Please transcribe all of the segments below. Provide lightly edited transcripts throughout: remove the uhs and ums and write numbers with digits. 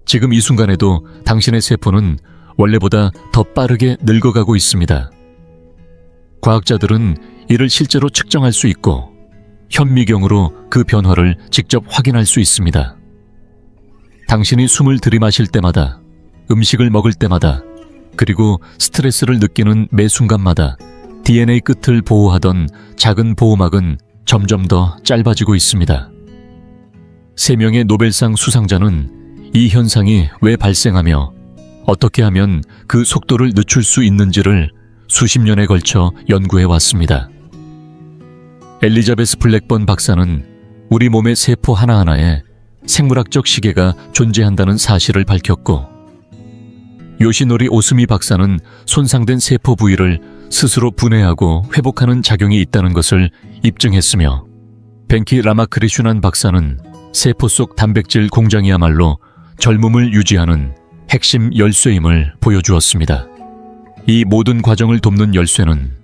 지금 이 순간에도 당신의 세포는 원래보다 더 빠르게 늙어가고 있습니다. 과학자들은 이를 실제로 측정할 수 있고 현미경으로 그 변화를 직접 확인할 수 있습니다. 당신이 숨을 들이마실 때마다, 음식을 먹을 때마다, 그리고 스트레스를 느끼는 매 순간마다 DNA 끝을 보호하던 작은 보호막은 점점 더 짧아지고 있습니다. 3명의 노벨상 수상자는 이 현상이 왜 발생하며 어떻게 하면 그 속도를 늦출 수 있는지를 수십 년에 걸쳐 연구해 왔습니다. 엘리자베스 블랙번 박사는 우리 몸의 세포 하나하나에 생물학적 시계가 존재한다는 사실을 밝혔고, 요시노리 오스미 박사는 손상된 세포 부위를 스스로 분해하고 회복하는 작용이 있다는 것을 입증했으며, 벤키 라마크리슈난 박사는 세포 속 단백질 공장이야말로 젊음을 유지하는 핵심 열쇠임을 보여주었습니다. 이 모든 과정을 돕는 열쇠는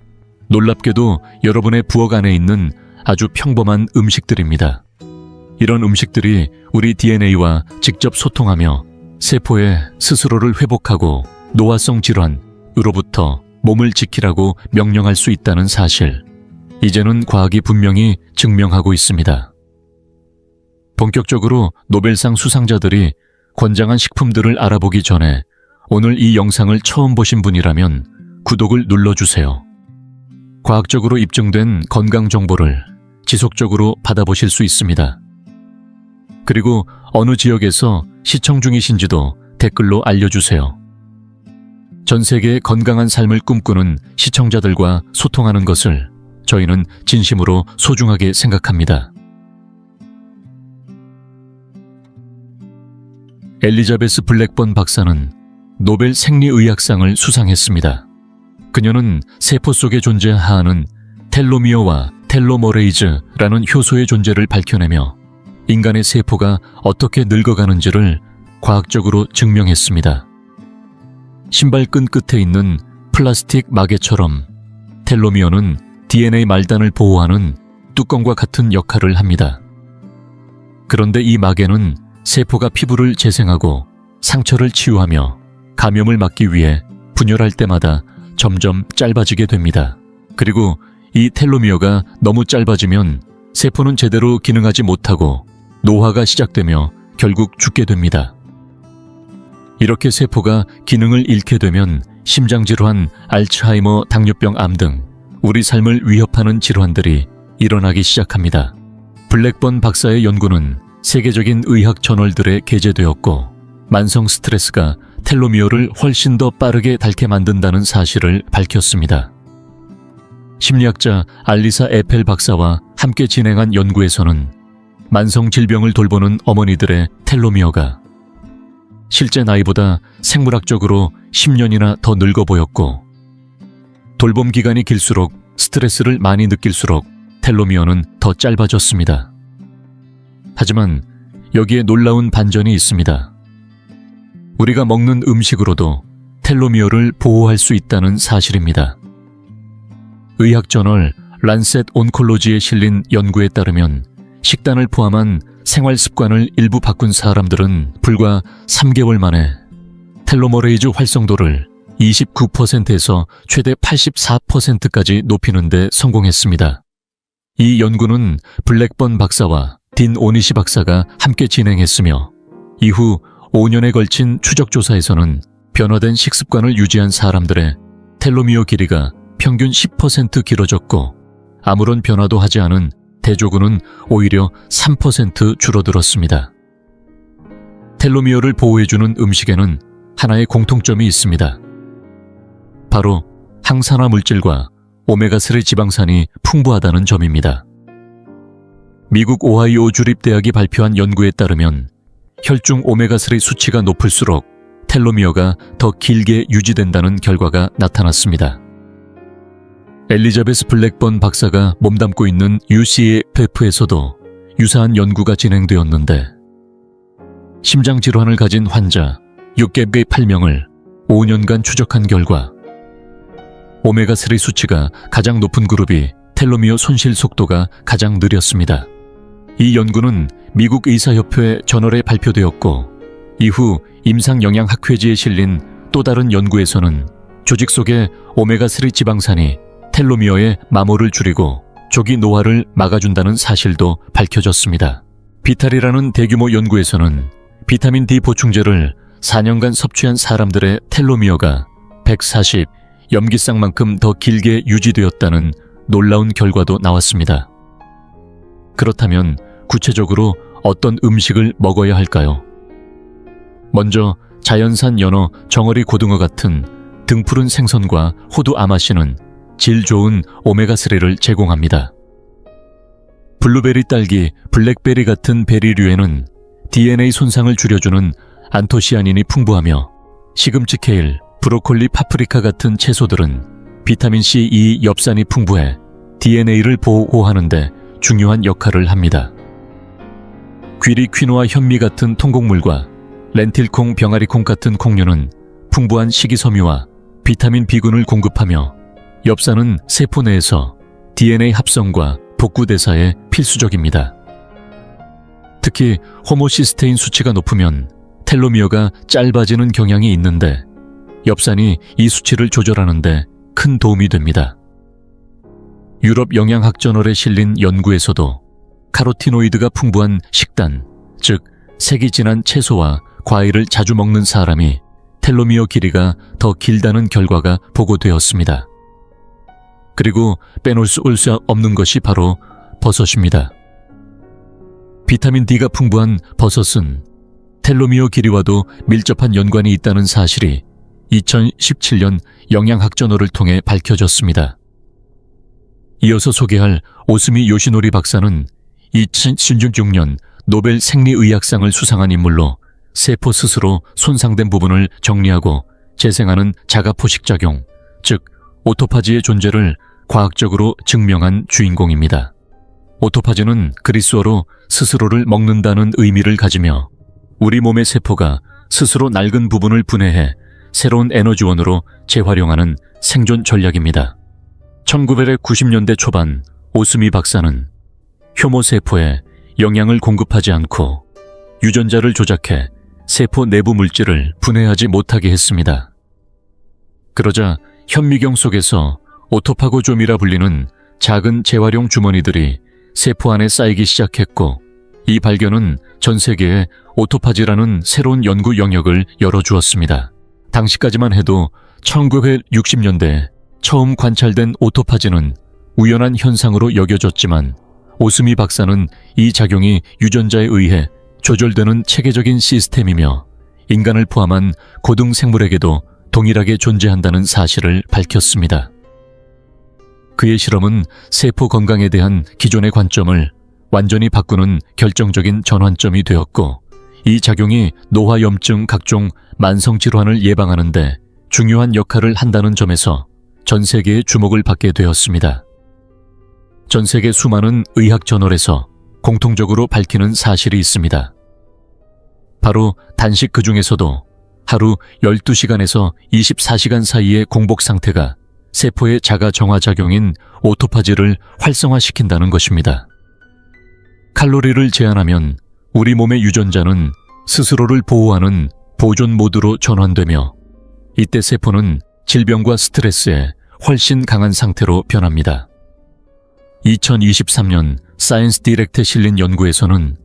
놀랍게도 여러분의 부엌 안에 있는 아주 평범한 음식들입니다. 이런 음식들이 우리 DNA와 직접 소통하며 세포의 스스로를 회복하고 노화성 질환으로부터 몸을 지키라고 명령할 수 있다는 사실, 이제는 과학이 분명히 증명하고 있습니다. 본격적으로 노벨상 수상자들이 권장한 식품들을 알아보기 전에 오늘 이 영상을 처음 보신 분이라면 구독을 눌러주세요. 과학적으로 입증된 건강 정보를 지속적으로 받아보실 수 있습니다. 그리고 어느 지역에서 시청 중이신지도 댓글로 알려주세요. 전 세계의 건강한 삶을 꿈꾸는 시청자들과 소통하는 것을 저희는 진심으로 소중하게 생각합니다. 엘리자베스 블랙번 박사는 노벨 생리의학상을 수상했습니다. 그녀는 세포 속에 존재하는 텔로미어와 텔로머레이즈라는 효소의 존재를 밝혀내며 인간의 세포가 어떻게 늙어가는지를 과학적으로 증명했습니다. 신발끈 끝에 있는 플라스틱 마개처럼 텔로미어는 DNA 말단을 보호하는 뚜껑과 같은 역할을 합니다. 그런데 이 마개는 세포가 피부를 재생하고 상처를 치유하며 감염을 막기 위해 분열할 때마다 점점 짧아지게 됩니다. 그리고 이 텔로미어가 너무 짧아지면 세포는 제대로 기능하지 못하고 노화가 시작되며 결국 죽게 됩니다. 이렇게 세포가 기능을 잃게 되면 심장질환, 알츠하이머, 당뇨병, 암 등 우리 삶을 위협하는 질환들이 일어나기 시작합니다. 블랙번 박사의 연구는 세계적인 의학 저널들에 게재되었고, 만성 스트레스가 텔로미어를 훨씬 더 빠르게 닳게 만든다는 사실을 밝혔습니다. 심리학자 알리사 에펠 박사와 함께 진행한 연구에서는 만성 질병을 돌보는 어머니들의 텔로미어가 실제 나이보다 생물학적으로 10년이나 더 늙어 보였고, 돌봄 기간이 길수록 스트레스를 많이 느낄수록 텔로미어는 더 짧아졌습니다. 하지만 여기에 놀라운 반전이 있습니다. 우리가 먹는 음식으로도 텔로미어를 보호할 수 있다는 사실입니다. 의학 저널 란셋 온콜로지에 실린 연구에 따르면 식단을 포함한 생활 습관을 일부 바꾼 사람들은 불과 3개월 만에 텔로머레이즈 활성도를 29%에서 최대 84%까지 높이는 데 성공했습니다. 이 연구는 블랙번 박사와 딘 오니시 박사가 함께 진행했으며, 이후 5년에 걸친 추적 조사에서는 변화된 식습관을 유지한 사람들의 텔로미어 길이가 평균 10% 길어졌고, 아무런 변화도 하지 않은 대조군은 오히려 3% 줄어들었습니다. 텔로미어를 보호해주는 음식에는 하나의 공통점이 있습니다. 바로 항산화 물질과 오메가3 지방산이 풍부하다는 점입니다. 미국 오하이오 주립대학이 발표한 연구에 따르면 혈중 오메가3 수치가 높을수록 텔로미어가 더 길게 유지된다는 결과가 나타났습니다. 엘리자베스 블랙번 박사가 몸담고 있는 UCFF에서도 유사한 연구가 진행되었는데, 심장질환을 가진 환자 608명을 5년간 추적한 결과 오메가3 수치가 가장 높은 그룹이 텔로미어 손실 속도가 가장 느렸습니다. 이 연구는 미국 의사협회 저널에 발표되었고, 이후 임상영양학회지에 실린 또 다른 연구에서는 조직 속의 오메가3 지방산이 텔로미어의 마모를 줄이고 조기 노화를 막아준다는 사실도 밝혀졌습니다. 비탈이라는 대규모 연구에서는 비타민 D 보충제를 4년간 섭취한 사람들의 텔로미어가 140 염기쌍만큼 더 길게 유지되었다는 놀라운 결과도 나왔습니다. 그렇다면 구체적으로 어떤 음식을 먹어야 할까요? 먼저 자연산 연어, 정어리 고등어 같은 등푸른 생선과 호두 아마씨는 질 좋은 오메가3를 제공합니다. 블루베리, 딸기, 블랙베리 같은 베리류에는 DNA 손상을 줄여주는 안토시아닌이 풍부하며 시금치, 케일, 브로콜리, 파프리카 같은 채소들은 비타민C, E, 엽산이 풍부해 DNA를 보호하는 데 중요한 역할을 합니다. 귀리, 퀴노아, 현미 같은 통곡물과 렌틸콩, 병아리콩 같은 콩류는 풍부한 식이섬유와 비타민 B군을 공급하며 엽산은 세포 내에서 DNA 합성과 복구대사에 필수적입니다. 특히 호모시스테인 수치가 높으면 텔로미어가 짧아지는 경향이 있는데 엽산이 이 수치를 조절하는 데 큰 도움이 됩니다. 유럽 영양학 저널에 실린 연구에서도 카로티노이드가 풍부한 식단, 즉 색이 진한 채소와 과일을 자주 먹는 사람이 텔로미어 길이가 더 길다는 결과가 보고되었습니다. 그리고 빼놓을 수 없는 것이 바로 버섯입니다. 비타민 D가 풍부한 버섯은 텔로미어 길이와도 밀접한 연관이 있다는 사실이 2017년 영양학 저널을 통해 밝혀졌습니다. 이어서 소개할 오스미 요시노리 박사는 2016년 노벨 생리의학상을 수상한 인물로 세포 스스로 손상된 부분을 정리하고 재생하는 자가포식작용, 즉 오토파지의 존재를 과학적으로 증명한 주인공입니다. 오토파지는 그리스어로 스스로를 먹는다는 의미를 가지며 우리 몸의 세포가 스스로 낡은 부분을 분해해 새로운 에너지원으로 재활용하는 생존 전략입니다. 1990년대 초반 오스미 박사는 효모 세포에 영양을 공급하지 않고 유전자를 조작해 세포 내부 물질을 분해하지 못하게 했습니다. 그러자 현미경 속에서 오토파고좀이라 불리는 작은 재활용 주머니들이 세포 안에 쌓이기 시작했고, 이 발견은 전 세계에 오토파지라는 새로운 연구 영역을 열어주었습니다. 당시까지만 해도 1960년대에 처음 관찰된 오토파지는 우연한 현상으로 여겨졌지만 오스미 박사는 이 작용이 유전자에 의해 조절되는 체계적인 시스템이며 인간을 포함한 고등 생물에게도 동일하게 존재한다는 사실을 밝혔습니다. 그의 실험은 세포 건강에 대한 기존의 관점을 완전히 바꾸는 결정적인 전환점이 되었고, 이 작용이 노화염증 각종 만성질환을 예방하는 데 중요한 역할을 한다는 점에서 전 세계의 주목을 받게 되었습니다. 전 세계 수많은 의학 저널에서 공통적으로 밝히는 사실이 있습니다. 바로 단식 그 중에서도 하루 12시간에서 24시간 사이의 공복 상태가 세포의 자가 정화작용인 오토파지를 활성화시킨다는 것입니다. 칼로리를 제한하면 우리 몸의 유전자는 스스로를 보호하는 보존 모드로 전환되며 이때 세포는 질병과 스트레스에 훨씬 강한 상태로 변합니다. 2023년 사이언스 디렉트에 실린 연구에서는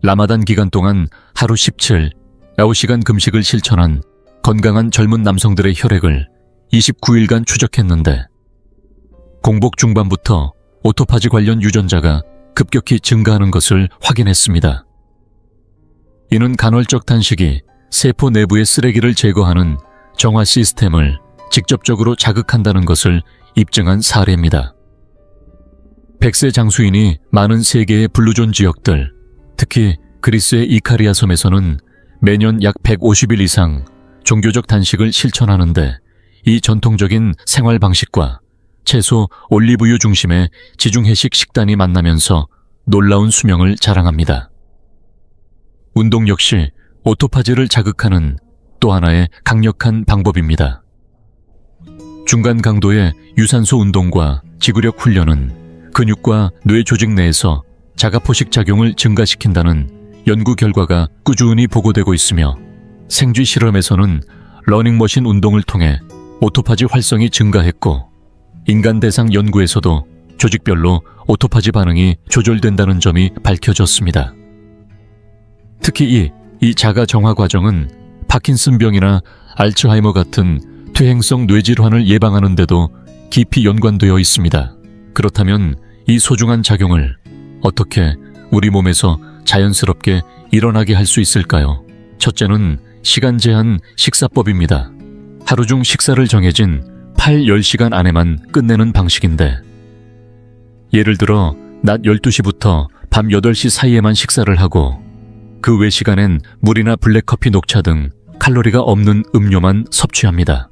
라마단 기간 동안 하루 17, 9시간 금식을 실천한 건강한 젊은 남성들의 혈액을 29일간 추적했는데 공복 중반부터 오토파지 관련 유전자가 급격히 증가하는 것을 확인했습니다. 이는 간헐적 단식이 세포 내부의 쓰레기를 제거하는 정화 시스템을 직접적으로 자극한다는 것을 입증한 사례입니다. 100세 장수인이 많은 세계의 블루존 지역들, 특히 그리스의 이카리아 섬에서는 매년 약 150일 이상 종교적 단식을 실천하는데 이 전통적인 생활 방식과 채소, 올리브유 중심의 지중해식 식단이 만나면서 놀라운 수명을 자랑합니다. 운동 역시 오토파지를 자극하는 또 하나의 강력한 방법입니다. 중간 강도의 유산소 운동과 지구력 훈련은 근육과 뇌 조직 내에서 자가포식 작용을 증가시킨다는 연구 결과가 꾸준히 보고되고 있으며 생쥐 실험에서는 러닝머신 운동을 통해 오토파지 활성이 증가했고, 인간 대상 연구에서도 조직별로 오토파지 반응이 조절된다는 점이 밝혀졌습니다. 특히 이 자가 정화 과정은 파킨슨병이나 알츠하이머 같은 퇴행성 뇌질환을 예방하는 데도 깊이 연관되어 있습니다. 그렇다면 이 소중한 작용을 어떻게 우리 몸에서 자연스럽게 일어나게 할 수 있을까요? 첫째는 시간 제한 식사법입니다. 하루 중 식사를 정해진 8-10시간 안에만 끝내는 방식인데, 예를 들어 낮 12시부터 밤 8시 사이에만 식사를 하고 그 외 시간엔 물이나 블랙커피, 녹차 등 칼로리가 없는 음료만 섭취합니다.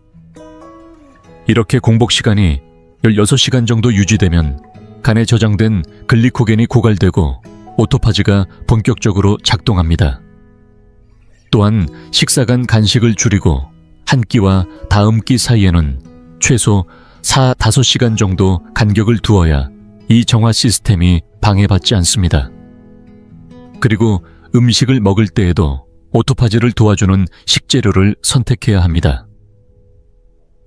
이렇게 공복 시간이 16시간 정도 유지되면 간에 저장된 글리코겐이 고갈되고 오토파지가 본격적으로 작동합니다. 또한 식사 간 간식을 줄이고 한 끼와 다음 끼 사이에는 최소 4-5시간 정도 간격을 두어야 이 정화 시스템이 방해받지 않습니다. 그리고 음식을 먹을 때에도 오토파지를 도와주는 식재료를 선택해야 합니다.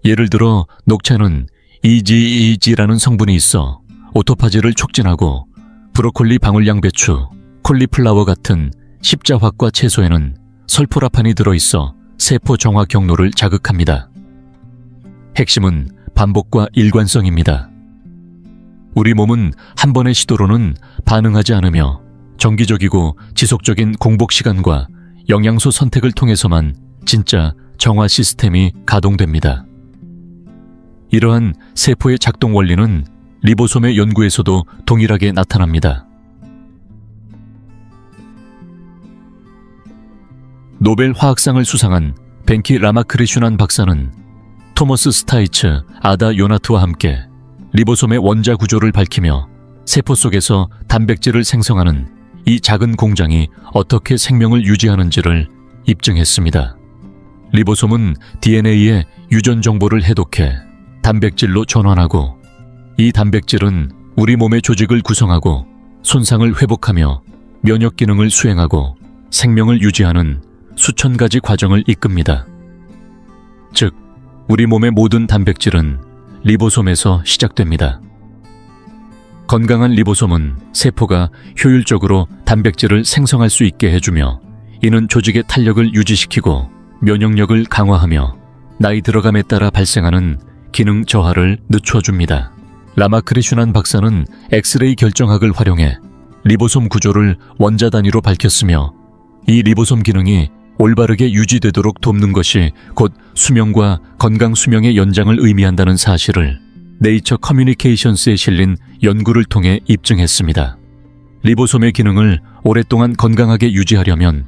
예를 들어 녹차는 EGEG라는 성분이 있어 오토파지를 촉진하고, 브로콜리, 방울양배추, 콜리플라워 같은 십자화과 채소에는 설포라판이 들어있어 세포 정화 경로를 자극합니다. 핵심은 반복과 일관성입니다. 우리 몸은 한 번의 시도로는 반응하지 않으며 정기적이고 지속적인 공복 시간과 영양소 선택을 통해서만 진짜 정화 시스템이 가동됩니다. 이러한 세포의 작동 원리는 리보솜의 연구에서도 동일하게 나타납니다. 노벨 화학상을 수상한 벤키 라마크리슈난 박사는 토머스 스타이츠, 아다 요나트와 함께 리보솜의 원자 구조를 밝히며 세포 속에서 단백질을 생성하는 이 작은 공장이 어떻게 생명을 유지하는지를 입증했습니다. 리보솜은 DNA의 유전 정보를 해독해 단백질로 전환하고, 이 단백질은 우리 몸의 조직을 구성하고 손상을 회복하며 면역 기능을 수행하고 생명을 유지하는 수천 가지 과정을 이끕니다. 즉, 우리 몸의 모든 단백질은 리보솜에서 시작됩니다. 건강한 리보솜은 세포가 효율적으로 단백질을 생성할 수 있게 해주며, 이는 조직의 탄력을 유지시키고 면역력을 강화하며 나이 들어감에 따라 발생하는 기능 저하를 늦춰줍니다. 라마크리슈난 박사는 엑스레이 결정학을 활용해 리보솜 구조를 원자 단위로 밝혔으며, 이 리보솜 기능이 올바르게 유지되도록 돕는 것이 곧 수명과 건강 수명의 연장을 의미한다는 사실을 네이처 커뮤니케이션스에 실린 연구를 통해 입증했습니다. 리보솜의 기능을 오랫동안 건강하게 유지하려면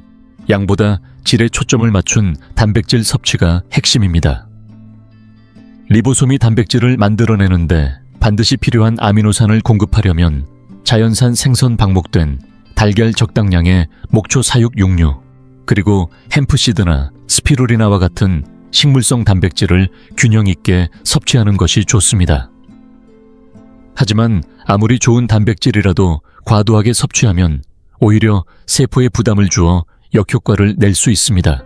양보다 질에 초점을 맞춘 단백질 섭취가 핵심입니다. 리보솜이 단백질을 만들어내는데 반드시 필요한 아미노산을 공급하려면 자연산 생선 방목된 달걀 적당량의 목초 사육 육류, 그리고 햄프시드나 스피루리나와 같은 식물성 단백질을 균형 있게 섭취하는 것이 좋습니다. 하지만 아무리 좋은 단백질이라도 과도하게 섭취하면 오히려 세포에 부담을 주어 역효과를 낼 수 있습니다.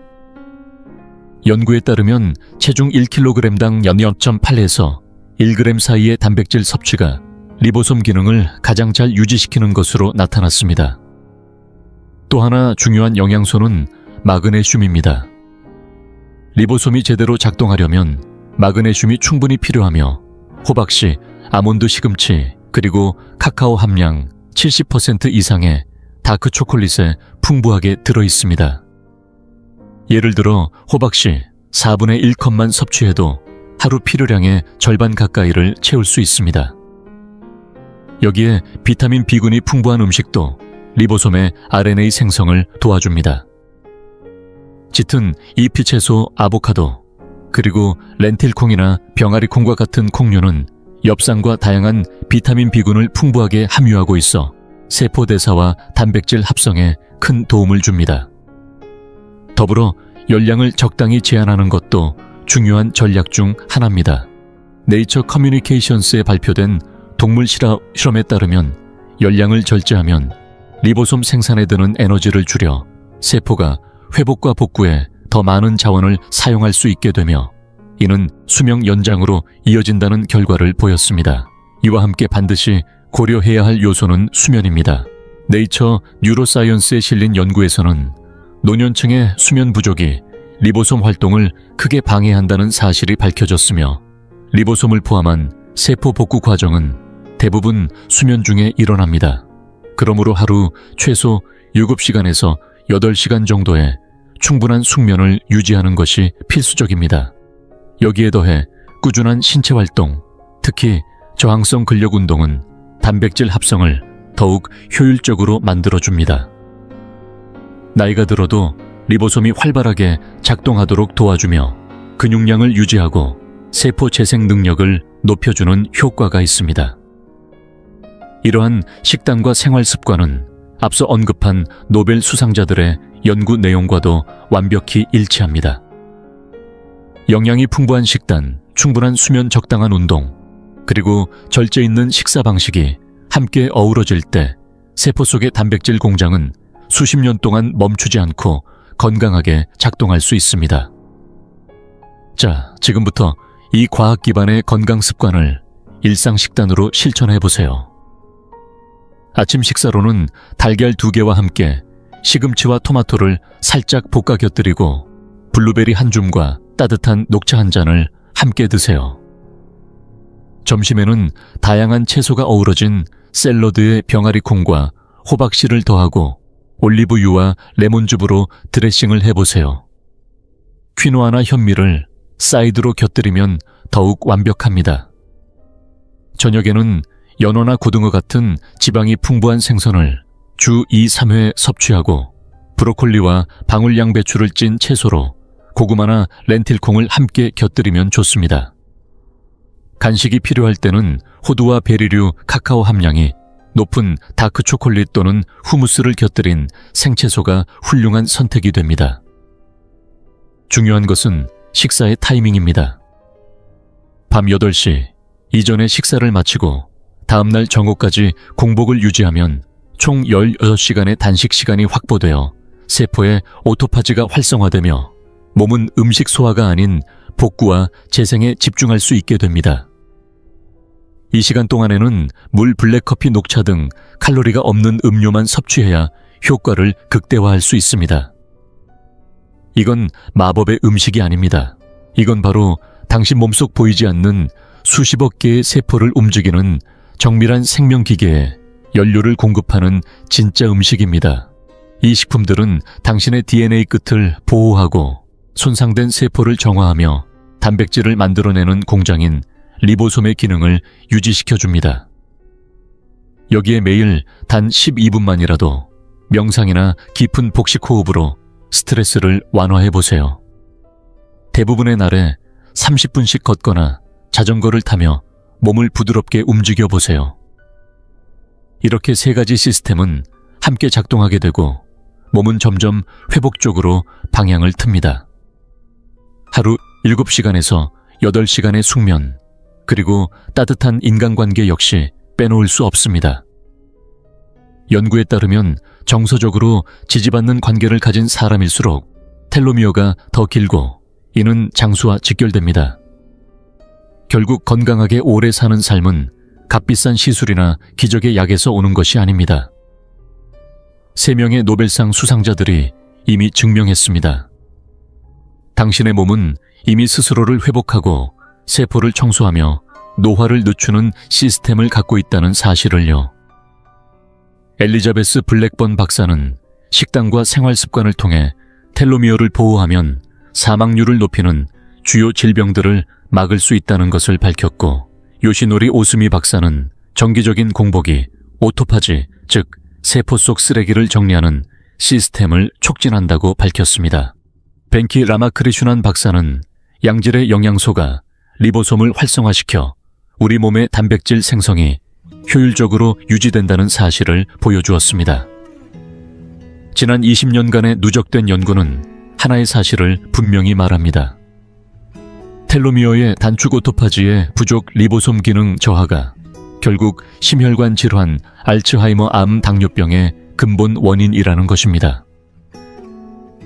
연구에 따르면 체중 1kg당 0.8에서 1g 사이의 단백질 섭취가 리보솜 기능을 가장 잘 유지시키는 것으로 나타났습니다. 또 하나 중요한 영양소는 마그네슘입니다. 리보솜이 제대로 작동하려면 마그네슘이 충분히 필요하며, 호박씨, 아몬드 시금치, 그리고 카카오 함량 70% 이상의 다크 초콜릿에 풍부하게 들어있습니다. 예를 들어 호박씨 4분의 1컵만 섭취해도 하루 필요량의 절반 가까이를 채울 수 있습니다. 여기에 비타민 B군이 풍부한 음식도 리보솜의 RNA 생성을 도와줍니다. 짙은 잎이 채소 아보카도, 그리고 렌틸콩이나 병아리콩과 같은 콩류는 엽산과 다양한 비타민 B군을 풍부하게 함유하고 있어 세포 대사와 단백질 합성에 큰 도움을 줍니다. 더불어 열량을 적당히 제한하는 것도 중요한 전략 중 하나입니다. 네이처 커뮤니케이션스에 발표된 동물 실험에 따르면 열량을 절제하면 리보솜 생산에 드는 에너지를 줄여 세포가 회복과 복구에 더 많은 자원을 사용할 수 있게 되며 이는 수명 연장으로 이어진다는 결과를 보였습니다. 이와 함께 반드시 고려해야 할 요소는 수면입니다. 네이처 뉴로사이언스에 실린 연구에서는 노년층의 수면 부족이 리보솜 활동을 크게 방해한다는 사실이 밝혀졌으며 리보솜을 포함한 세포 복구 과정은 대부분 수면 중에 일어납니다. 그러므로 하루 최소 7시간에서 8시간 정도의 충분한 숙면을 유지하는 것이 필수적입니다. 여기에 더해 꾸준한 신체 활동, 특히 저항성 근력 운동은 단백질 합성을 더욱 효율적으로 만들어줍니다. 나이가 들어도 리보솜이 활발하게 작동하도록 도와주며 근육량을 유지하고 세포 재생 능력을 높여주는 효과가 있습니다. 이러한 식단과 생활 습관은 앞서 언급한 노벨 수상자들의 연구 내용과도 완벽히 일치합니다. 영양이 풍부한 식단, 충분한 수면, 적당한 운동, 그리고 절제 있는 식사 방식이 함께 어우러질 때 세포 속의 단백질 공장은 수십 년 동안 멈추지 않고 건강하게 작동할 수 있습니다. 자, 지금부터 이 과학 기반의 건강 습관을 일상 식단으로 실천해 보세요. 아침 식사로는 달걀 2개와 함께 시금치와 토마토를 살짝 볶아 곁들이고 블루베리 한 줌과 따뜻한 녹차 한 잔을 함께 드세요. 점심에는 다양한 채소가 어우러진 샐러드에 병아리콩과 호박씨를 더하고 올리브유와 레몬즙으로 드레싱을 해보세요. 퀴노아나 현미를 사이드로 곁들이면 더욱 완벽합니다. 저녁에는 연어나 고등어 같은 지방이 풍부한 생선을 주 2, 3회 섭취하고 브로콜리와 방울양배추를 찐 채소로 고구마나 렌틸콩을 함께 곁들이면 좋습니다. 간식이 필요할 때는 호두와 베리류, 카카오 함량이 높은 다크 초콜릿 또는 후무스를 곁들인 생채소가 훌륭한 선택이 됩니다. 중요한 것은 식사의 타이밍입니다. 밤 8시 이전에 식사를 마치고 다음날 정오까지 공복을 유지하면 총 16시간의 단식 시간이 확보되어 세포의 오토파지가 활성화되며 몸은 음식 소화가 아닌 복구와 재생에 집중할 수 있게 됩니다. 이 시간 동안에는 물, 블랙커피, 녹차 등 칼로리가 없는 음료만 섭취해야 효과를 극대화할 수 있습니다. 이건 마법의 음식이 아닙니다. 이건 바로 당신 몸속 보이지 않는 수십억 개의 세포를 움직이는 정밀한 생명기계에 연료를 공급하는 진짜 음식입니다. 이 식품들은 당신의 DNA 끝을 보호하고 손상된 세포를 정화하며 단백질을 만들어내는 공장인 리보솜의 기능을 유지시켜줍니다. 여기에 매일 단 12분만이라도 명상이나 깊은 복식 호흡으로 스트레스를 완화해보세요. 대부분의 날에 30분씩 걷거나 자전거를 타며 몸을 부드럽게 움직여보세요. 이렇게 3가지 시스템은 함께 작동하게 되고 몸은 점점 회복 쪽으로 방향을 틉니다. 하루 7시간에서 8시간의 숙면, 그리고 따뜻한 인간관계 역시 빼놓을 수 없습니다. 연구에 따르면 정서적으로 지지받는 관계를 가진 사람일수록 텔로미어가 더 길고 이는 장수와 직결됩니다. 결국 건강하게 오래 사는 삶은 값비싼 시술이나 기적의 약에서 오는 것이 아닙니다. 3명의 노벨상 수상자들이 이미 증명했습니다. 당신의 몸은 이미 스스로를 회복하고 세포를 청소하며 노화를 늦추는 시스템을 갖고 있다는 사실을요. 엘리자베스 블랙번 박사는 식단과 생활 습관을 통해 텔로미어를 보호하면 사망률을 높이는 주요 질병들을 막을 수 있다는 것을 밝혔고, 요시노리 오스미 박사는 정기적인 공복이 오토파지, 즉 세포 속 쓰레기를 정리하는 시스템을 촉진한다고 밝혔습니다. 벤키 라마크리슈난 박사는 양질의 영양소가 리보솜을 활성화시켜 우리 몸의 단백질 생성이 효율적으로 유지된다는 사실을 보여주었습니다. 지난 20년간의 누적된 연구는 하나의 사실을 분명히 말합니다. 텔로미어의 단축 오토파지의 부족 리보솜 기능 저하가 결국 심혈관 질환, 알츠하이머, 암, 당뇨병의 근본 원인이라는 것입니다.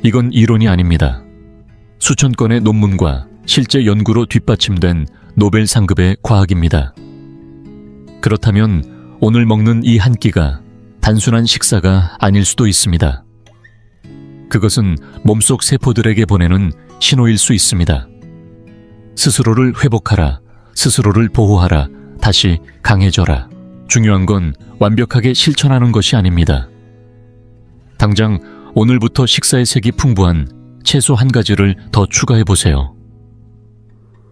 이건 이론이 아닙니다. 수천 건의 논문과 실제 연구로 뒷받침된 노벨 상급의 과학입니다. 그렇다면 오늘 먹는 이 한 끼가 단순한 식사가 아닐 수도 있습니다. 그것은 몸속 세포들에게 보내는 신호일 수 있습니다. 스스로를 회복하라, 스스로를 보호하라, 다시 강해져라. 중요한 건 완벽하게 실천하는 것이 아닙니다. 당장 오늘부터 식사의 색이 풍부한 채소 한 가지를 더 추가해 보세요.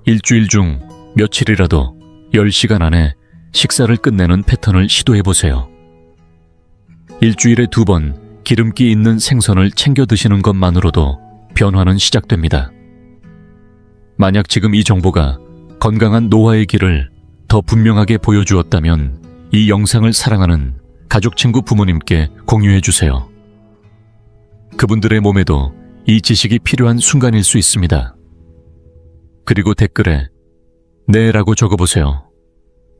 일주일 중 며칠이라도 10시간 안에 식사를 끝내는 패턴을 시도해 보세요. 일주일에 2번 기름기 있는 생선을 챙겨 드시는 것만으로도 변화는 시작됩니다. 만약 지금 이 정보가 건강한 노화의 길을 더 분명하게 보여주었다면 이 영상을 사랑하는 가족, 친구, 부모님께 공유해 주세요. 그분들의 몸에도 이 지식이 필요한 순간일 수 있습니다. 그리고 댓글에 네 라고 적어보세요.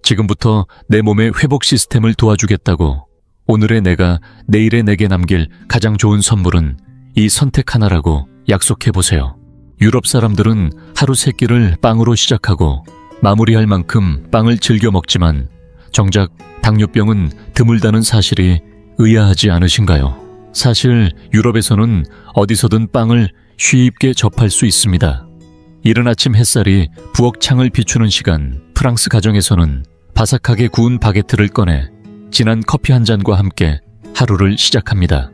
지금부터 내 몸의 회복 시스템을 도와주겠다고 오늘의 내가 내일의 내게 남길 가장 좋은 선물은 이 선택 하나라고 약속해보세요. 유럽 사람들은 하루 3끼를 빵으로 시작하고 마무리할 만큼 빵을 즐겨 먹지만 정작 당뇨병은 드물다는 사실이 의아하지 않으신가요? 사실 유럽에서는 어디서든 빵을 쉽게 접할 수 있습니다. 이른 아침 햇살이 부엌 창을 비추는 시간, 프랑스 가정에서는 바삭하게 구운 바게트를 꺼내 진한 커피 한 잔과 함께 하루를 시작합니다.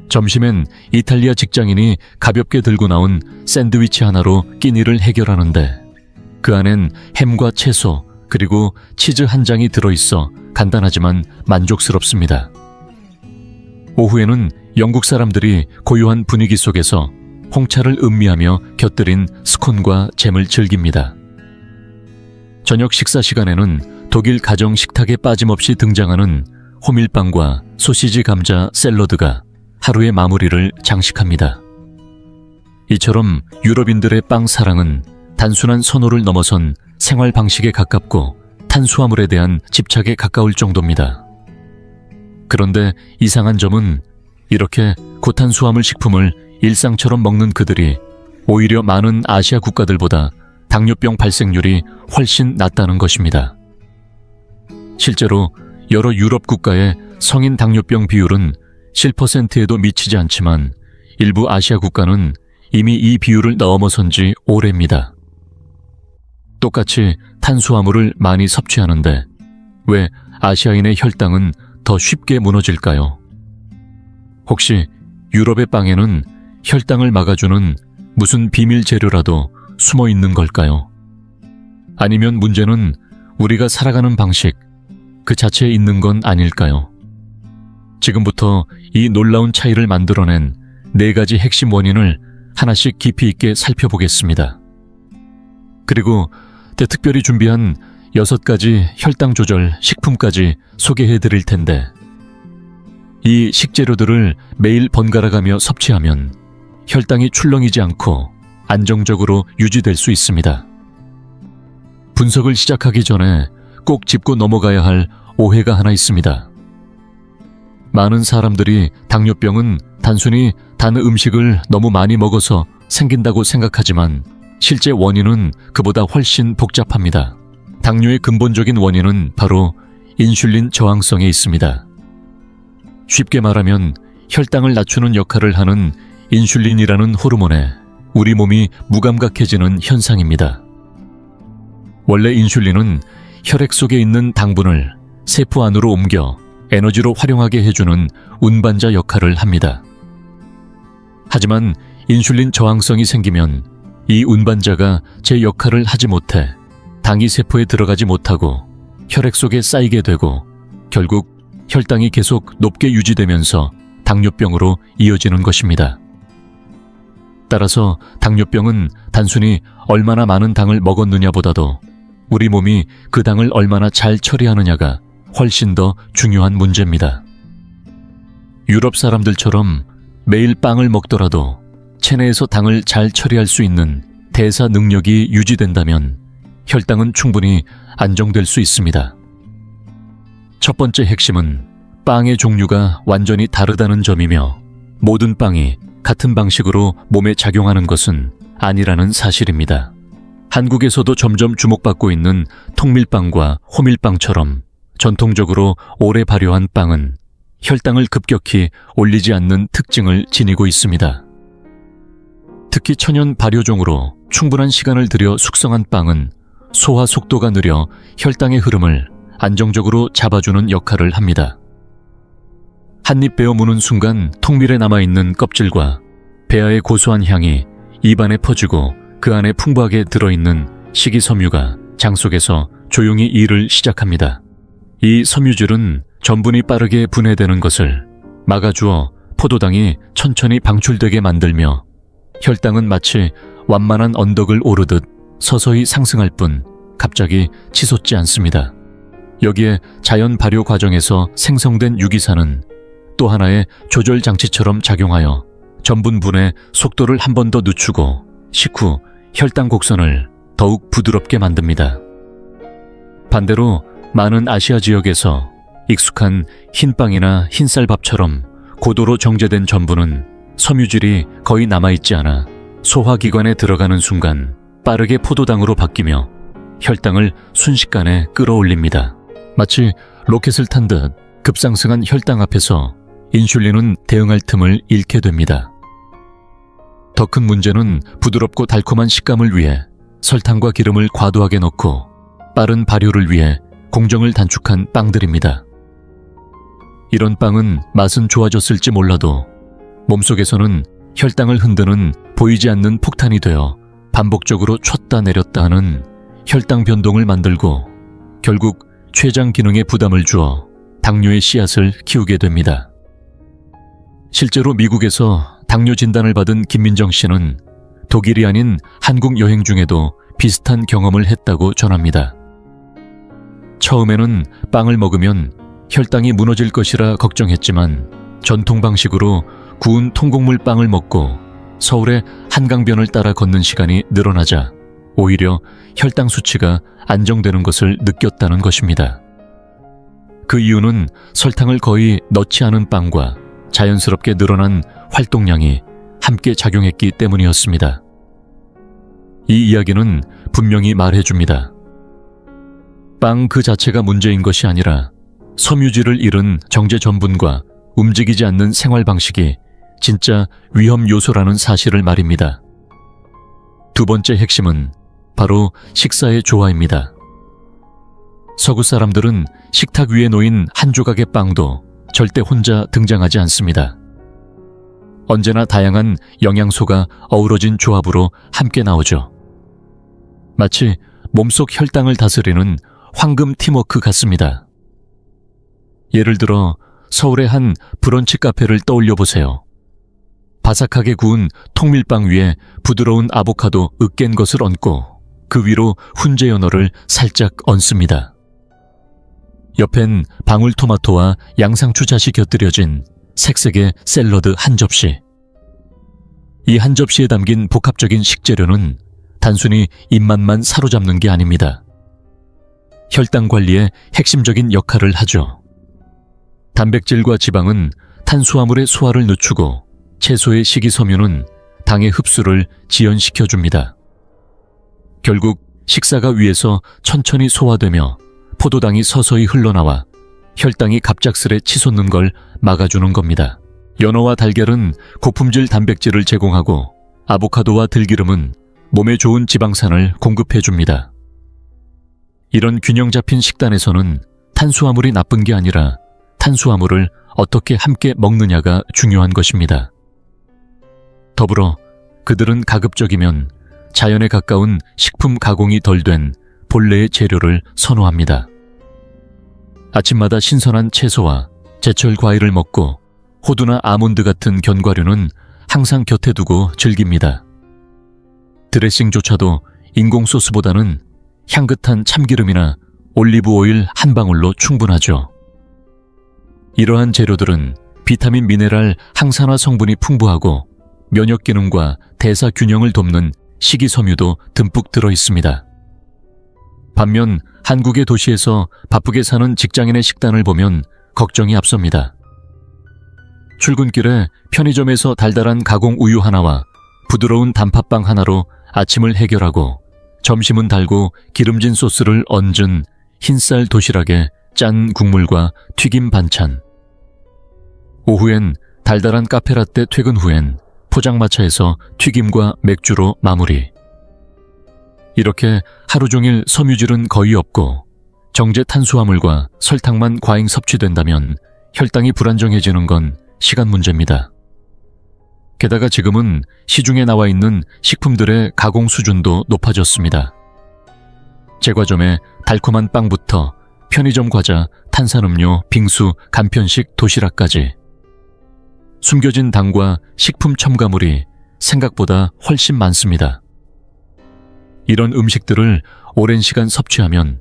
점심엔 이탈리아 직장인이 가볍게 들고 나온 샌드위치 하나로 끼니를 해결하는데 그 안엔 햄과 채소 그리고 치즈 한 장이 들어있어 간단하지만 만족스럽습니다. 오후에는 영국 사람들이 고요한 분위기 속에서 홍차를 음미하며 곁들인 스콘과 잼을 즐깁니다. 저녁 식사 시간에는 독일 가정 식탁에 빠짐없이 등장하는 호밀빵과 소시지 감자 샐러드가 하루의 마무리를 장식합니다. 이처럼 유럽인들의 빵 사랑은 단순한 선호를 넘어선 생활 방식에 가깝고 탄수화물에 대한 집착에 가까울 정도입니다. 그런데 이상한 점은 이렇게 고탄수화물 식품을 일상처럼 먹는 그들이 오히려 많은 아시아 국가들보다 당뇨병 발생률이 훨씬 낮다는 것입니다. 실제로 여러 유럽 국가의 성인 당뇨병 비율은 7%에도 미치지 않지만 일부 아시아 국가는 이미 이 비율을 넘어선 지 오래입니다. 똑같이 탄수화물을 많이 섭취하는데 왜 아시아인의 혈당은 더 쉽게 무너질까요? 혹시 유럽의 빵에는 혈당을 막아주는 무슨 비밀 재료라도 숨어 있는 걸까요? 아니면 문제는 우리가 살아가는 방식 그 자체에 있는 건 아닐까요? 지금부터 이 놀라운 차이를 만들어낸 4가지 핵심 원인을 하나씩 깊이 있게 살펴보겠습니다. 그리고 특별히 준비한 6가지 혈당 조절 식품까지 소개해 드릴 텐데 이 식재료들을 매일 번갈아가며 섭취하면 혈당이 출렁이지 않고 안정적으로 유지될 수 있습니다. 분석을 시작하기 전에 꼭 짚고 넘어가야 할 오해가 하나 있습니다. 많은 사람들이 당뇨병은 단순히 단 음식을 너무 많이 먹어서 생긴다고 생각하지만 실제 원인은 그보다 훨씬 복잡합니다. 당뇨의 근본적인 원인은 바로 인슐린 저항성에 있습니다. 쉽게 말하면 혈당을 낮추는 역할을 하는 인슐린이라는 호르몬에 우리 몸이 무감각해지는 현상입니다. 원래 인슐린은 혈액 속에 있는 당분을 세포 안으로 옮겨 에너지로 활용하게 해주는 운반자 역할을 합니다. 하지만 인슐린 저항성이 생기면 이 운반자가 제 역할을 하지 못해 당이 세포에 들어가지 못하고 혈액 속에 쌓이게 되고 결국 혈당이 계속 높게 유지되면서 당뇨병으로 이어지는 것입니다. 따라서 당뇨병은 단순히 얼마나 많은 당을 먹었느냐보다도 우리 몸이 그 당을 얼마나 잘 처리하느냐가 훨씬 더 중요한 문제입니다. 유럽 사람들처럼 매일 빵을 먹더라도 체내에서 당을 잘 처리할 수 있는 대사 능력이 유지된다면 혈당은 충분히 안정될 수 있습니다. 첫 번째 핵심은 빵의 종류가 완전히 다르다는 점이며 모든 빵이 같은 방식으로 몸에 작용하는 것은 아니라는 사실입니다. 한국에서도 점점 주목받고 있는 통밀빵과 호밀빵처럼 전통적으로 오래 발효한 빵은 혈당을 급격히 올리지 않는 특징을 지니고 있습니다. 특히 천연 발효종으로 충분한 시간을 들여 숙성한 빵은 소화 속도가 느려 혈당의 흐름을 안정적으로 잡아주는 역할을 합니다. 한입 베어 무는 순간 통밀에 남아있는 껍질과 배아의 고소한 향이 입안에 퍼지고 그 안에 풍부하게 들어있는 식이섬유가 장 속에서 조용히 일을 시작합니다. 이 섬유질은 전분이 빠르게 분해되는 것을 막아주어 포도당이 천천히 방출되게 만들며 혈당은 마치 완만한 언덕을 오르듯 서서히 상승할 뿐 갑자기 치솟지 않습니다. 여기에 자연 발효 과정에서 생성된 유기산은 또 하나의 조절 장치처럼 작용하여 전분 분해 속도를 한 번 더 늦추고 식후 혈당 곡선을 더욱 부드럽게 만듭니다. 반대로 많은 아시아 지역에서 익숙한 흰빵이나 흰쌀밥처럼 고도로 정제된 전분은 섬유질이 거의 남아있지 않아 소화기관에 들어가는 순간 빠르게 포도당으로 바뀌며 혈당을 순식간에 끌어올립니다. 마치 로켓을 탄 듯 급상승한 혈당 앞에서 인슐린은 대응할 틈을 잃게 됩니다. 더 큰 문제는 부드럽고 달콤한 식감을 위해 설탕과 기름을 과도하게 넣고 빠른 발효를 위해 공정을 단축한 빵들입니다. 이런 빵은 맛은 좋아졌을지 몰라도 몸속에서는 혈당을 흔드는 보이지 않는 폭탄이 되어 반복적으로 쳤다 내렸다 하는 혈당 변동을 만들고 결국 췌장 기능에 부담을 주어 당뇨의 씨앗을 키우게 됩니다. 실제로 미국에서 당뇨 진단을 받은 김민정 씨는 독일이 아닌 한국 여행 중에도 비슷한 경험을 했다고 전합니다. 처음에는 빵을 먹으면 혈당이 무너질 것이라 걱정했지만 전통 방식으로 구운 통곡물 빵을 먹고 서울의 한강변을 따라 걷는 시간이 늘어나자 오히려 혈당 수치가 안정되는 것을 느꼈다는 것입니다. 그 이유는 설탕을 거의 넣지 않은 빵과 자연스럽게 늘어난 활동량이 함께 작용했기 때문이었습니다. 이 이야기는 분명히 말해줍니다. 빵 그 자체가 문제인 것이 아니라 섬유질을 잃은 정제 전분과 움직이지 않는 생활 방식이 진짜 위험 요소라는 사실을 말입니다. 두 번째 핵심은 바로 식사의 조화입니다. 서구 사람들은 식탁 위에 놓인 한 조각의 빵도 절대 혼자 등장하지 않습니다. 언제나 다양한 영양소가 어우러진 조합으로 함께 나오죠. 마치 몸속 혈당을 다스리는 황금 팀워크 같습니다. 예를 들어 서울의 한 브런치 카페를 떠올려 보세요. 바삭하게 구운 통밀빵 위에 부드러운 아보카도 으깬 것을 얹고 그 위로 훈제 연어를 살짝 얹습니다. 옆엔 방울토마토와 양상추 잣이 곁들여진 색색의 샐러드 한 접시. 이 한 접시에 담긴 복합적인 식재료는 단순히 입맛만 사로잡는 게 아닙니다. 혈당 관리에 핵심적인 역할을 하죠. 단백질과 지방은 탄수화물의 소화를 늦추고 채소의 식이섬유는 당의 흡수를 지연시켜줍니다. 결국 식사가 위에서 천천히 소화되며 포도당이 서서히 흘러나와 혈당이 갑작스레 치솟는 걸 막아주는 겁니다. 연어와 달걀은 고품질 단백질을 제공하고 아보카도와 들기름은 몸에 좋은 지방산을 공급해줍니다. 이런 균형 잡힌 식단에서는 탄수화물이 나쁜 게 아니라 탄수화물을 어떻게 함께 먹느냐가 중요한 것입니다. 더불어 그들은 가급적이면 자연에 가까운 식품 가공이 덜 된 본래의 재료를 선호합니다. 아침마다 신선한 채소와 제철 과일을 먹고 호두나 아몬드 같은 견과류는 항상 곁에 두고 즐깁니다. 드레싱조차도 인공 소스보다는 향긋한 참기름이나 올리브 오일 한 방울로 충분하죠. 이러한 재료들은 비타민, 미네랄, 항산화 성분이 풍부하고 면역 기능과 대사 균형을 돕는 식이섬유도 듬뿍 들어 있습니다. 반면 한국의 도시에서 바쁘게 사는 직장인의 식단을 보면 걱정이 앞섭니다. 출근길에 편의점에서 달달한 가공 우유 하나와 부드러운 단팥빵 하나로 아침을 해결하고 점심은 달고 기름진 소스를 얹은 흰쌀 도시락에 짠 국물과 튀김 반찬. 오후엔 달달한 카페라떼, 퇴근 후엔 포장마차에서 튀김과 맥주로 마무리. 이렇게 하루 종일 섬유질은 거의 없고 정제 탄수화물과 설탕만 과잉 섭취된다면 혈당이 불안정해지는 건 시간 문제입니다. 게다가 지금은 시중에 나와 있는 식품들의 가공 수준도 높아졌습니다. 제과점에 달콤한 빵부터 편의점 과자, 탄산음료, 빙수, 간편식, 도시락까지 숨겨진 당과 식품 첨가물이 생각보다 훨씬 많습니다. 이런 음식들을 오랜 시간 섭취하면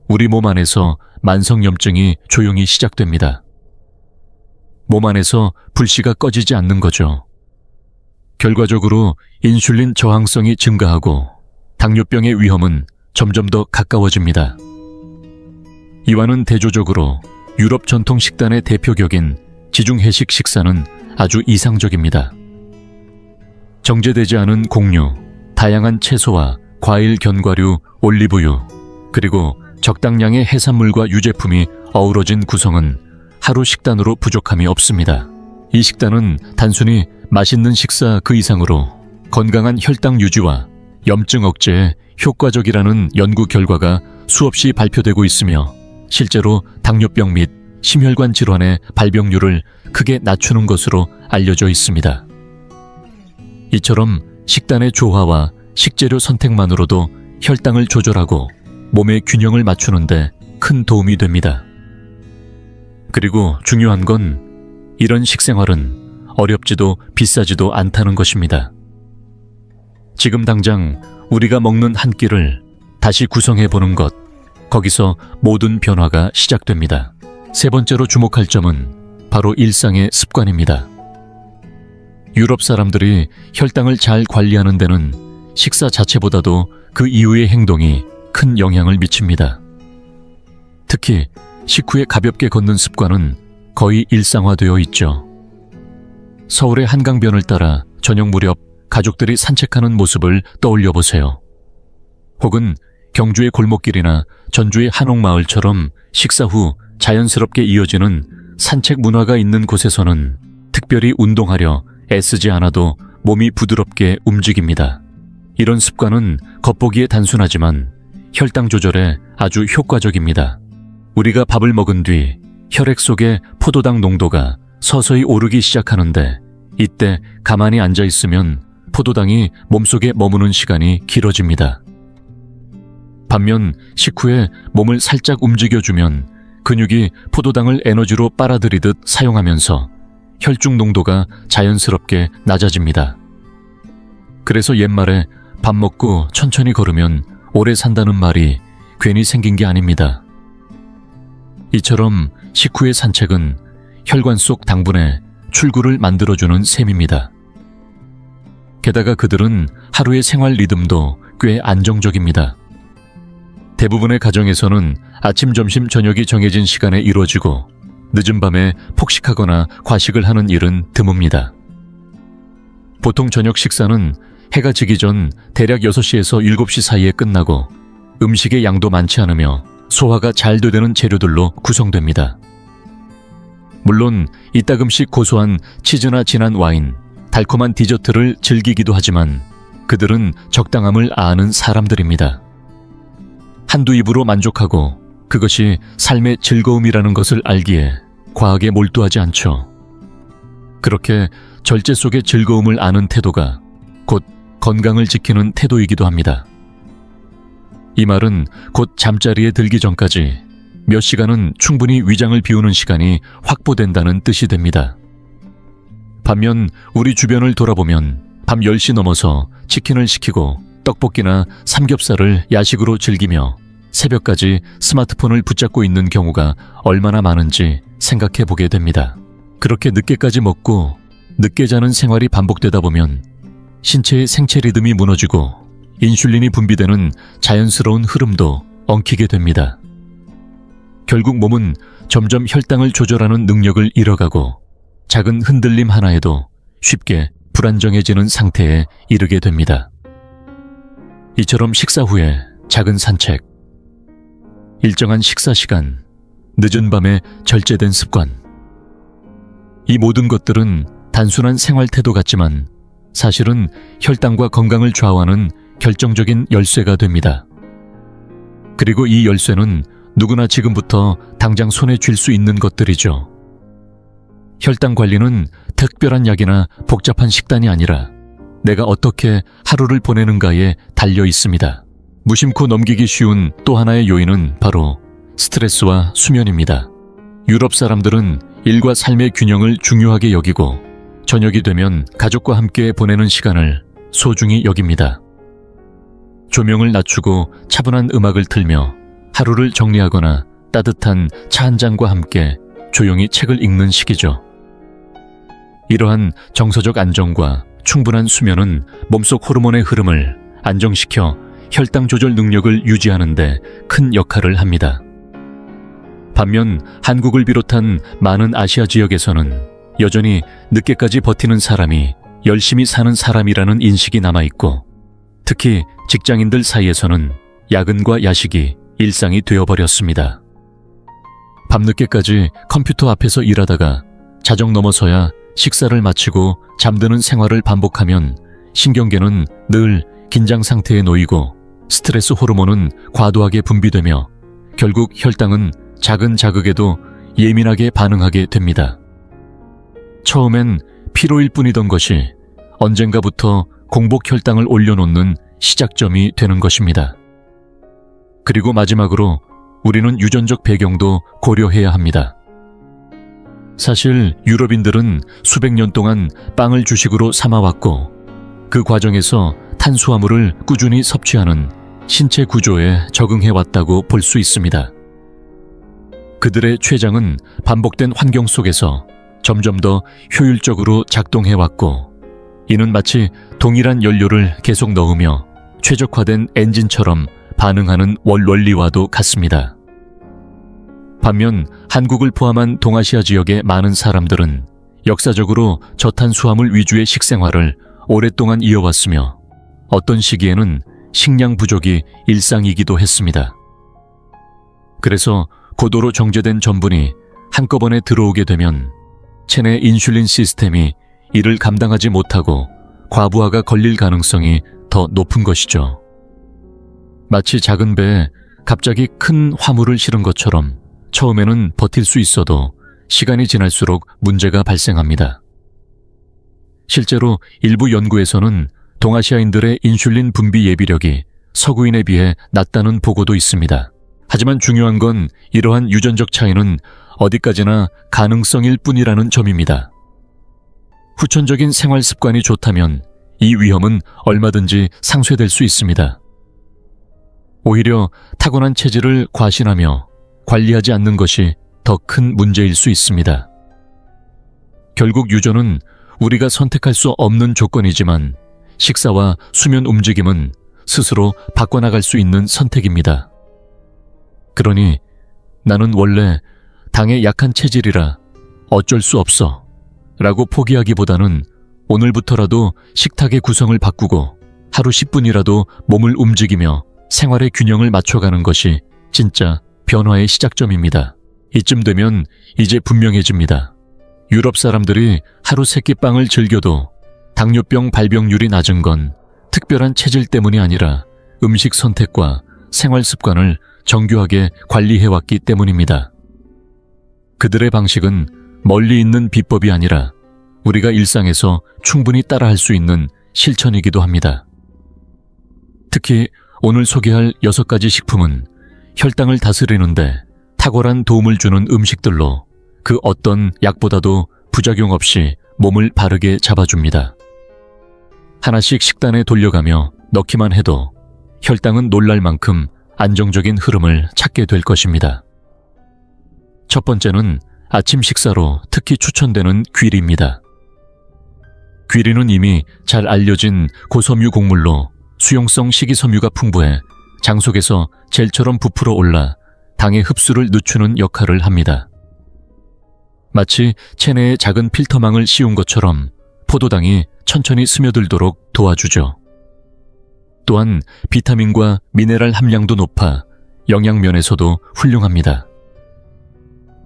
우리 몸 안에서 만성염증이 조용히 시작됩니다. 몸 안에서 불씨가 꺼지지 않는 거죠. 결과적으로 인슐린 저항성이 증가하고 당뇨병의 위험은 점점 더 가까워집니다. 이와는 대조적으로 유럽 전통 식단의 대표격인 지중해식 식사는 아주 이상적입니다. 정제되지 않은 곡류, 다양한 채소와 과일, 견과류, 올리브유, 그리고 적당량의 해산물과 유제품이 어우러진 구성은 하루 식단으로 부족함이 없습니다. 이 식단은 단순히 맛있는 식사 그 이상으로 건강한 혈당 유지와 염증 억제에 효과적이라는 연구 결과가 수없이 발표되고 있으며 실제로 당뇨병 및 심혈관 질환의 발병률을 크게 낮추는 것으로 알려져 있습니다. 이처럼 식단의 조화와 식재료 선택만으로도 혈당을 조절하고 몸의 균형을 맞추는데 큰 도움이 됩니다. 그리고 중요한 건 이런 식생활은 어렵지도 비싸지도 않다는 것입니다. 지금 당장 우리가 먹는 한 끼를 다시 구성해보는 것, 거기서 모든 변화가 시작됩니다. 세 번째로 주목할 점은 바로 일상의 습관입니다. 유럽 사람들이 혈당을 잘 관리하는 데는 식사 자체보다도 그 이후의 행동이 큰 영향을 미칩니다. 특히 식후에 가볍게 걷는 습관은 거의 일상화되어 있죠. 서울의 한강변을 따라 저녁 무렵 가족들이 산책하는 모습을 떠올려 보세요. 혹은 경주의 골목길이나 전주의 한옥마을처럼 식사 후 자연스럽게 이어지는 산책 문화가 있는 곳에서는 특별히 운동하려 애쓰지 않아도 몸이 부드럽게 움직입니다. 이런 습관은 겉보기에 단순하지만 혈당 조절에 아주 효과적입니다. 우리가 밥을 먹은 뒤 혈액 속의 포도당 농도가 서서히 오르기 시작하는데 이때 가만히 앉아 있으면 포도당이 몸속에 머무는 시간이 길어집니다. 반면 식후에 몸을 살짝 움직여주면 근육이 포도당을 에너지로 빨아들이듯 사용하면서 혈중 농도가 자연스럽게 낮아집니다. 그래서 옛말에 밥 먹고 천천히 걸으면 오래 산다는 말이 괜히 생긴 게 아닙니다. 이처럼 식후의 산책은 혈관 속 당분의 출구를 만들어주는 셈입니다. 게다가 그들은 하루의 생활 리듬도 꽤 안정적입니다. 대부분의 가정에서는 아침, 점심, 저녁이 정해진 시간에 이루어지고 늦은 밤에 폭식하거나 과식을 하는 일은 드뭅니다. 보통 저녁 식사는 해가 지기 전 대략 6시에서 7시 사이에 끝나고 음식의 양도 많지 않으며 소화가 잘 되는 재료들로 구성됩니다. 물론 이따금씩 고소한 치즈나 진한 와인, 달콤한 디저트를 즐기기도 하지만 그들은 적당함을 아는 사람들입니다. 한두 입으로 만족하고 그것이 삶의 즐거움이라는 것을 알기에 과하게 몰두하지 않죠. 그렇게 절제 속의 즐거움을 아는 태도가 곧 건강을 지키는 태도이기도 합니다. 이 말은 곧 잠자리에 들기 전까지 몇 시간은 충분히 위장을 비우는 시간이 확보된다는 뜻이 됩니다. 반면 우리 주변을 돌아보면 밤 10시 넘어서 치킨을 시키고 떡볶이나 삼겹살을 야식으로 즐기며 새벽까지 스마트폰을 붙잡고 있는 경우가 얼마나 많은지 생각해 보게 됩니다. 그렇게 늦게까지 먹고 늦게 자는 생활이 반복되다 보면 신체의 생체 리듬이 무너지고 인슐린이 분비되는 자연스러운 흐름도 엉키게 됩니다. 결국 몸은 점점 혈당을 조절하는 능력을 잃어가고 작은 흔들림 하나에도 쉽게 불안정해지는 상태에 이르게 됩니다. 이처럼 식사 후에 작은 산책, 일정한 식사 시간, 늦은 밤에 절제된 습관, 이 모든 것들은 단순한 생활 태도 같지만 사실은 혈당과 건강을 좌우하는 결정적인 열쇠가 됩니다. 그리고 이 열쇠는 누구나 지금부터 당장 손에 쥘 수 있는 것들이죠. 혈당 관리는 특별한 약이나 복잡한 식단이 아니라 내가 어떻게 하루를 보내는가에 달려 있습니다. 무심코 넘기기 쉬운 또 하나의 요인은 바로 스트레스와 수면입니다. 유럽 사람들은 일과 삶의 균형을 중요하게 여기고 저녁이 되면 가족과 함께 보내는 시간을 소중히 여깁니다. 조명을 낮추고 차분한 음악을 틀며 하루를 정리하거나 따뜻한 차 한 잔과 함께 조용히 책을 읽는 시기죠. 이러한 정서적 안정과 충분한 수면은 몸속 호르몬의 흐름을 안정시켜 혈당 조절 능력을 유지하는 데 큰 역할을 합니다. 반면 한국을 비롯한 많은 아시아 지역에서는 여전히 늦게까지 버티는 사람이 열심히 사는 사람이라는 인식이 남아있고, 특히 직장인들 사이에서는 야근과 야식이 일상이 되어버렸습니다. 밤늦게까지 컴퓨터 앞에서 일하다가 자정 넘어서야 식사를 마치고 잠드는 생활을 반복하면 신경계는 늘 긴장 상태에 놓이고 스트레스 호르몬은 과도하게 분비되며 결국 혈당은 작은 자극에도 예민하게 반응하게 됩니다. 처음엔 피로일 뿐이던 것이 언젠가부터 공복 혈당을 올려놓는 시작점이 되는 것입니다. 그리고 마지막으로 우리는 유전적 배경도 고려해야 합니다. 사실 유럽인들은 수백 년 동안 빵을 주식으로 삼아왔고 그 과정에서 탄수화물을 꾸준히 섭취하는 신체 구조에 적응해왔다고 볼 수 있습니다. 그들의 췌장은 반복된 환경 속에서 점점 더 효율적으로 작동해왔고, 이는 마치 동일한 연료를 계속 넣으며 최적화된 엔진처럼 반응하는 원리와도 같습니다. 반면 한국을 포함한 동아시아 지역의 많은 사람들은 역사적으로 저탄수화물 위주의 식생활을 오랫동안 이어왔으며 어떤 시기에는 식량 부족이 일상이기도 했습니다. 그래서 고도로 정제된 전분이 한꺼번에 들어오게 되면 체내 인슐린 시스템이 이를 감당하지 못하고 과부하가 걸릴 가능성이 더 높은 것이죠. 마치 작은 배에 갑자기 큰 화물을 실은 것처럼 처음에는 버틸 수 있어도 시간이 지날수록 문제가 발생합니다. 실제로 일부 연구에서는 동아시아인들의 인슐린 분비 예비력이 서구인에 비해 낮다는 보고도 있습니다. 하지만 중요한 건 이러한 유전적 차이는 어디까지나 가능성일 뿐이라는 점입니다. 후천적인 생활 습관이 좋다면 이 위험은 얼마든지 상쇄될 수 있습니다. 오히려 타고난 체질을 과신하며 관리하지 않는 것이 더 큰 문제일 수 있습니다. 결국 유전은 우리가 선택할 수 없는 조건이지만 식사와 수면 움직임은 스스로 바꿔나갈 수 있는 선택입니다. 그러니 나는 원래 당에 약한 체질이라 어쩔 수 없어 라고 포기하기보다는 오늘부터라도 식탁의 구성을 바꾸고 하루 10분이라도 몸을 움직이며 생활의 균형을 맞춰가는 것이 진짜 변화의 시작점입니다. 이쯤 되면 이제 분명해집니다. 유럽 사람들이 하루 3끼 빵을 즐겨도 당뇨병 발병률이 낮은 건 특별한 체질 때문이 아니라 음식 선택과 생활 습관을 정교하게 관리해왔기 때문입니다. 그들의 방식은 멀리 있는 비법이 아니라 우리가 일상에서 충분히 따라할 수 있는 실천이기도 합니다. 특히 오늘 소개할 6가지 식품은 혈당을 다스리는데 탁월한 도움을 주는 음식들로 그 어떤 약보다도 부작용 없이 몸을 바르게 잡아줍니다. 하나씩 식단에 돌려가며 넣기만 해도 혈당은 놀랄 만큼 안정적인 흐름을 찾게 될 것입니다. 첫 번째는 아침 식사로 특히 추천되는 귀리입니다. 귀리는 이미 잘 알려진 고섬유 곡물로 수용성 식이섬유가 풍부해 장 속에서 젤처럼 부풀어 올라 당의 흡수를 늦추는 역할을 합니다. 마치 체내에 작은 필터망을 씌운 것처럼 포도당이 천천히 스며들도록 도와주죠. 또한 비타민과 미네랄 함량도 높아 영양면에서도 훌륭합니다.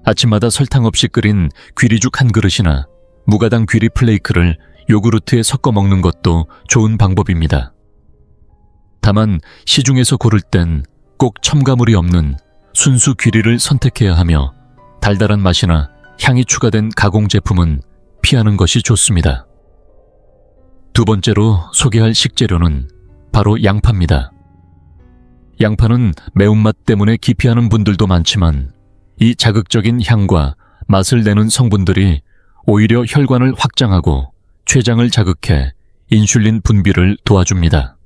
아침마다 설탕 없이 끓인 귀리죽 한 그릇이나 무가당 귀리 플레이크를 요구르트에 섞어 먹는 것도 좋은 방법입니다. 다만 시중에서 고를 땐 꼭 첨가물이 없는 순수 귀리를 선택해야 하며 달달한 맛이나 향이 추가된 가공 제품은 피하는 것이 좋습니다. 두 번째로 소개할 식재료는 바로 양파입니다. 양파는 매운맛 때문에 기피하는 분들도 많지만 이 자극적인 향과 맛을 내는 성분들이 오히려 혈관을 확장하고 췌장을 자극해 인슐린 분비를 도와줍니다.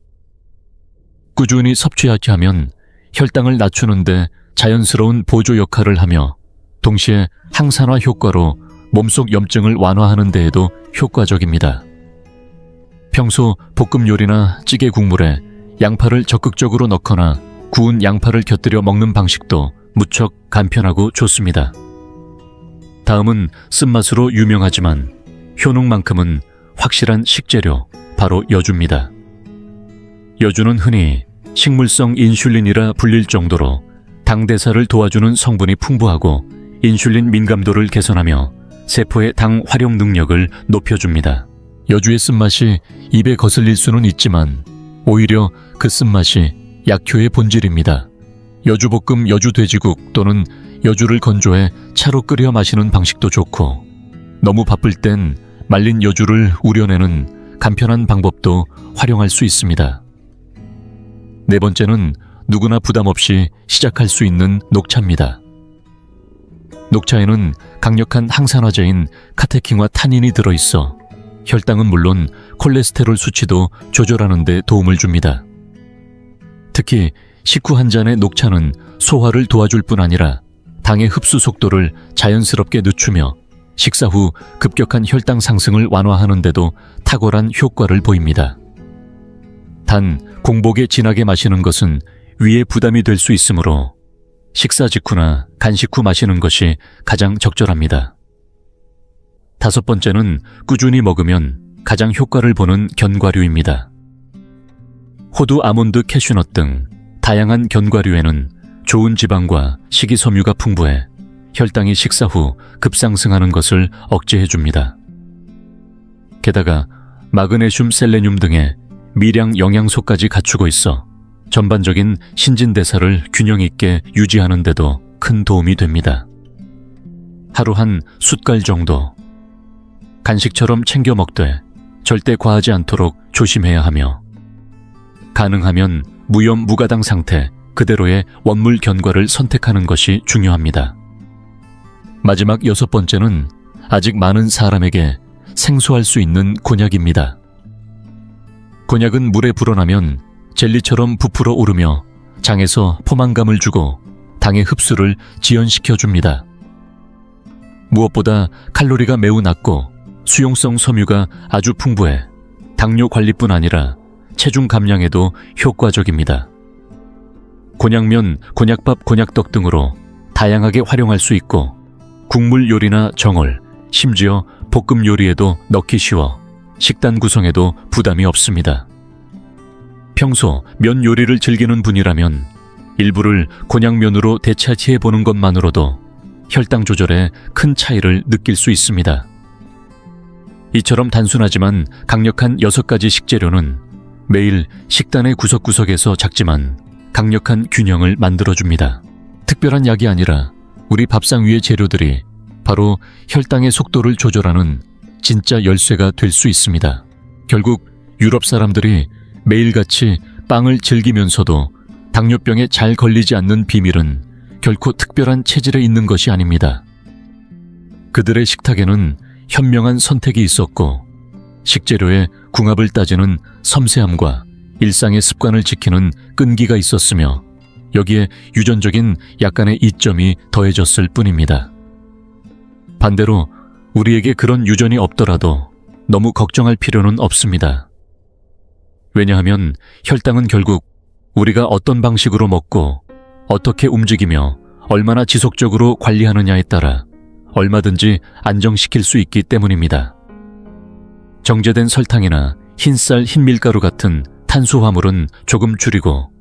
꾸준히 섭취하게 하면 혈당을 낮추는데 자연스러운 보조 역할을 하며 동시에 항산화 효과로 몸속 염증을 완화하는 데에도 효과적입니다. 평소 볶음 요리나 찌개 국물에 양파를 적극적으로 넣거나 구운 양파를 곁들여 먹는 방식도 무척 간편하고 좋습니다. 다음은 쓴맛으로 유명하지만 효능만큼은 확실한 식재료, 바로 여주입니다. 여주는 흔히 식물성 인슐린이라 불릴 정도로 당 대사를 도와주는 성분이 풍부하고 인슐린 민감도를 개선하며 세포의 당 활용 능력을 높여줍니다. 여주의 쓴맛이 입에 거슬릴 수는 있지만 오히려 그 쓴맛이 약효의 본질입니다. 여주볶음, 여주돼지국 또는 여주를 건조해 차로 끓여 마시는 방식도 좋고 너무 바쁠 땐 말린 여주를 우려내는 간편한 방법도 활용할 수 있습니다. 네 번째는 누구나 부담 없이 시작할 수 있는 녹차입니다. 녹차에는 강력한 항산화제인 카테킨과 타닌이 들어있어 혈당은 물론 콜레스테롤 수치도 조절하는 데 도움을 줍니다. 특히 식후 한 잔의 녹차는 소화를 도와줄 뿐 아니라 당의 흡수 속도를 자연스럽게 늦추며 식사 후 급격한 혈당 상승을 완화하는 데도 탁월한 효과를 보입니다. 단, 공복에 진하게 마시는 것은 위에 부담이 될 수 있으므로 식사 직후나 간식 후 마시는 것이 가장 적절합니다. 다섯 번째는 꾸준히 먹으면 가장 효과를 보는 견과류입니다. 호두, 아몬드, 캐슈넛 등 다양한 견과류에는 좋은 지방과 식이섬유가 풍부해 혈당이 식사 후 급상승하는 것을 억제해줍니다. 게다가 마그네슘, 셀레늄 등의 미량 영양소까지 갖추고 있어 전반적인 신진대사를 균형 있게 유지하는 데도 큰 도움이 됩니다. 하루 한 숟갈 정도 간식처럼 챙겨 먹되 절대 과하지 않도록 조심해야 하며 가능하면 무염 무가당 상태 그대로의 원물 견과를 선택하는 것이 중요합니다. 마지막 여섯 번째는 아직 많은 사람에게 생소할 수 있는 곤약입니다. 곤약은 물에 불어나면 젤리처럼 부풀어 오르며 장에서 포만감을 주고 당의 흡수를 지연시켜줍니다. 무엇보다 칼로리가 매우 낮고 수용성 섬유가 아주 풍부해 당뇨 관리뿐 아니라 체중 감량에도 효과적입니다. 곤약면, 곤약밥, 곤약떡 등으로 다양하게 활용할 수 있고 국물 요리나 정월, 심지어 볶음 요리에도 넣기 쉬워 식단 구성에도 부담이 없습니다. 평소 면 요리를 즐기는 분이라면 일부를 곤약면으로 대체해보는 것만으로도 혈당 조절에 큰 차이를 느낄 수 있습니다. 이처럼 단순하지만 강력한 6가지 식재료는 매일 식단의 구석구석에서 작지만 강력한 균형을 만들어줍니다. 특별한 약이 아니라 우리 밥상 위의 재료들이 바로 혈당의 속도를 조절하는 진짜 열쇠가 될 수 있습니다. 결국 유럽 사람들이 매일같이 빵을 즐기면서도 당뇨병에 잘 걸리지 않는 비밀은 결코 특별한 체질에 있는 것이 아닙니다. 그들의 식탁에는 현명한 선택이 있었고 식재료의 궁합을 따지는 섬세함과 일상의 습관을 지키는 끈기가 있었으며 여기에 유전적인 약간의 이점이 더해졌을 뿐입니다. 반대로 우리에게 그런 유전이 없더라도 너무 걱정할 필요는 없습니다. 왜냐하면 혈당은 결국 우리가 어떤 방식으로 먹고 어떻게 움직이며 얼마나 지속적으로 관리하느냐에 따라 얼마든지 안정시킬 수 있기 때문입니다. 정제된 설탕이나 흰쌀, 흰밀가루 같은 탄수화물은 조금 줄이고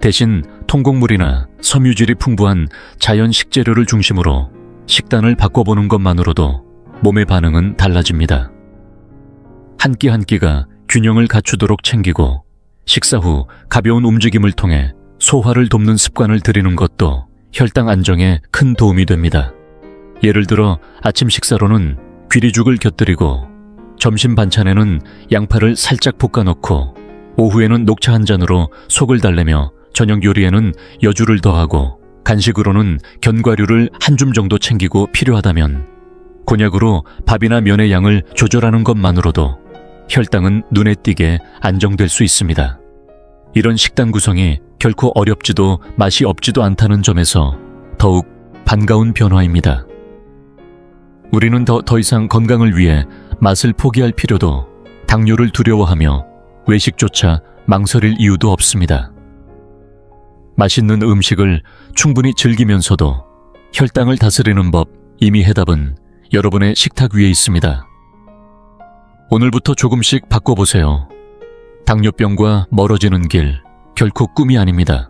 대신 통곡물이나 섬유질이 풍부한 자연 식재료를 중심으로 식단을 바꿔보는 것만으로도 몸의 반응은 달라집니다. 한 끼 한 끼가 균형을 갖추도록 챙기고 식사 후 가벼운 움직임을 통해 소화를 돕는 습관을 들이는 것도 혈당 안정에 큰 도움이 됩니다. 예를 들어 아침 식사로는 귀리죽을 곁들이고 점심 반찬에는 양파를 살짝 볶아 넣고 오후에는 녹차 한 잔으로 속을 달래며 저녁 요리에는 여주를 더하고 간식으로는 견과류를 한 줌 정도 챙기고 필요하다면 곤약으로 밥이나 면의 양을 조절하는 것만으로도 혈당은 눈에 띄게 안정될 수 있습니다. 이런 식단 구성이 결코 어렵지도 맛이 없지도 않다는 점에서 더욱 반가운 변화입니다. 우리는 더 이상 건강을 위해 맛을 포기할 필요도 당뇨를 두려워하며 외식조차 망설일 이유도 없습니다. 맛있는 음식을 충분히 즐기면서도 혈당을 다스리는 법, 이미 해답은 여러분의 식탁 위에 있습니다. 오늘부터 조금씩 바꿔보세요. 당뇨병과 멀어지는 길, 결코 꿈이 아닙니다.